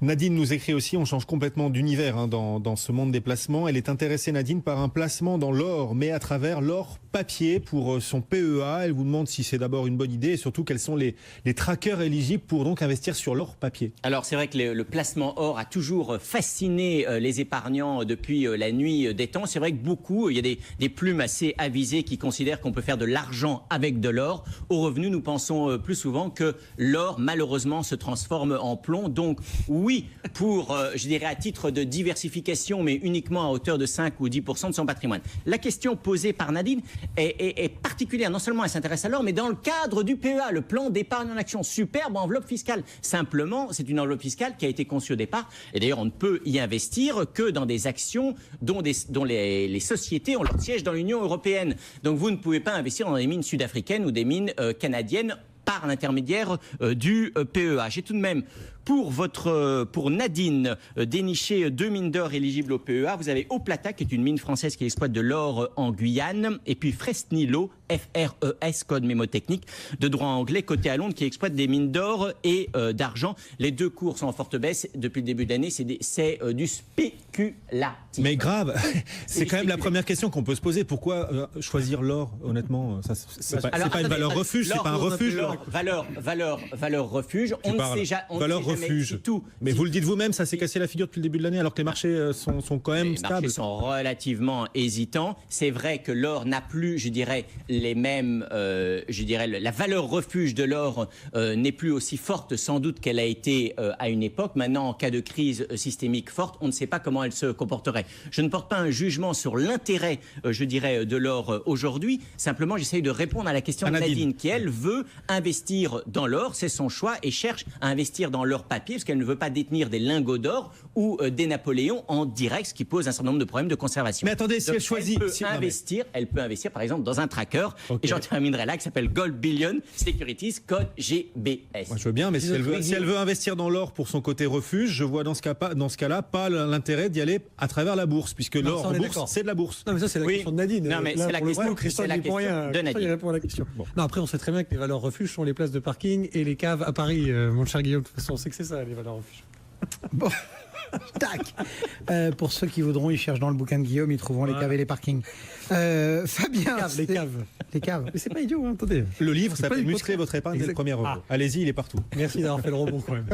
Nadine nous écrit aussi, on change complètement d'univers dans ce monde des placements. Elle est intéressée, Nadine, par un placement dans l'or, mais à travers l'or papier pour son PEA. Elle vous demande si c'est d'abord une bonne idée et surtout quels sont les trackers éligibles pour donc investir sur l'or papier. Alors c'est vrai que le placement or a toujours fasciné les épargnants depuis la nuit des temps. C'est vrai que il y a des plumes assez avisées qui considèrent qu'on peut faire de l'argent avec de l'or. Au revenu, nous pensons plus souvent que l'or, malheureusement, se transforme en plomb. Donc oui, pour, je dirais, à titre de diversification, mais uniquement à hauteur de 5 ou 10% de son patrimoine. La question posée par Nadine est particulière. Non seulement elle s'intéresse à l'or, mais dans le cadre du PEA, le plan d'épargne en action, superbe enveloppe fiscale. Simplement, c'est une enveloppe fiscale qui a été conçue au départ. Et d'ailleurs, on ne peut y investir que dans des actions dont les sociétés ont leur siège dans l'Union européenne. Donc vous ne pouvez pas investir dans des mines sud-africaines ou des mines canadiennes par l'intermédiaire du PEA. J'ai tout de même, pour Nadine, déniché 2 mines d'or éligibles au PEA. Vous avez Oplata, qui est une mine française qui exploite de l'or en Guyane, et puis Fresnillo, FRES, code mémotechnique, de droit anglais, coté à Londres, qui exploite des mines d'or et d'argent. Les deux cours sont en forte baisse depuis le début de l'année. C'est du spéculatif. Mais grave, c'est quand même la première question qu'on peut se poser. Pourquoi choisir l'or, honnêtement? C'est pas une valeur refuge, c'est pas un refuge. Valeur refuge, on ne sait jamais. Valeur refuge. Tout. Mais vous le dites vous-même, ça s'est cassé la figure depuis le début de l'année, alors que les marchés sont quand même stables. Les marchés sont relativement hésitants. C'est vrai que l'or n'a plus, je dirais, les mêmes, la valeur refuge de l'or n'est plus aussi forte sans doute qu'elle a été à une époque. Maintenant, en cas de crise systémique forte, on ne sait pas comment elle se comporterait. Je ne porte pas un jugement sur l'intérêt, je dirais, de l'or aujourd'hui. Simplement, j'essaye de répondre à la question de Nadine, qui, elle, veut investir dans l'or. C'est son choix et cherche à investir dans l'or papier, parce qu'elle ne veut pas détenir des lingots d'or ou des Napoléons en direct, ce qui pose un certain nombre de problèmes de conservation. Mais attendez, si elle choisit... Elle peut investir, par exemple, dans un tracker. Okay. Et j'en terminerai là, qui s'appelle Gold Billion Securities, code GBS. Moi, je veux bien, mais si elle veut investir dans l'or pour son côté refuge, je vois dans ce cas-là pas l'intérêt d'y aller à travers la bourse, puisque l'or en bourse, c'est de la bourse. Non, mais ça, c'est la question de Nadine. Non, mais c'est la question de Nadine. Il répond à la question. Bon. Non, après, on sait très bien que les valeurs refuges sont les places de parking et les caves à Paris, mon cher Guillaume. De toute façon, on sait que c'est ça, les valeurs refuges. Bon. Tac. Pour ceux qui voudront, ils cherchent dans le bouquin de Guillaume, ils trouveront les caves et les parkings. Fabien, les caves. Mais c'est pas idiot, hein, attendez. Le livre s'appelle Muscler votre épargne dès le premier euro. Allez-y, il est partout. Merci d'avoir fait le rebond quand même.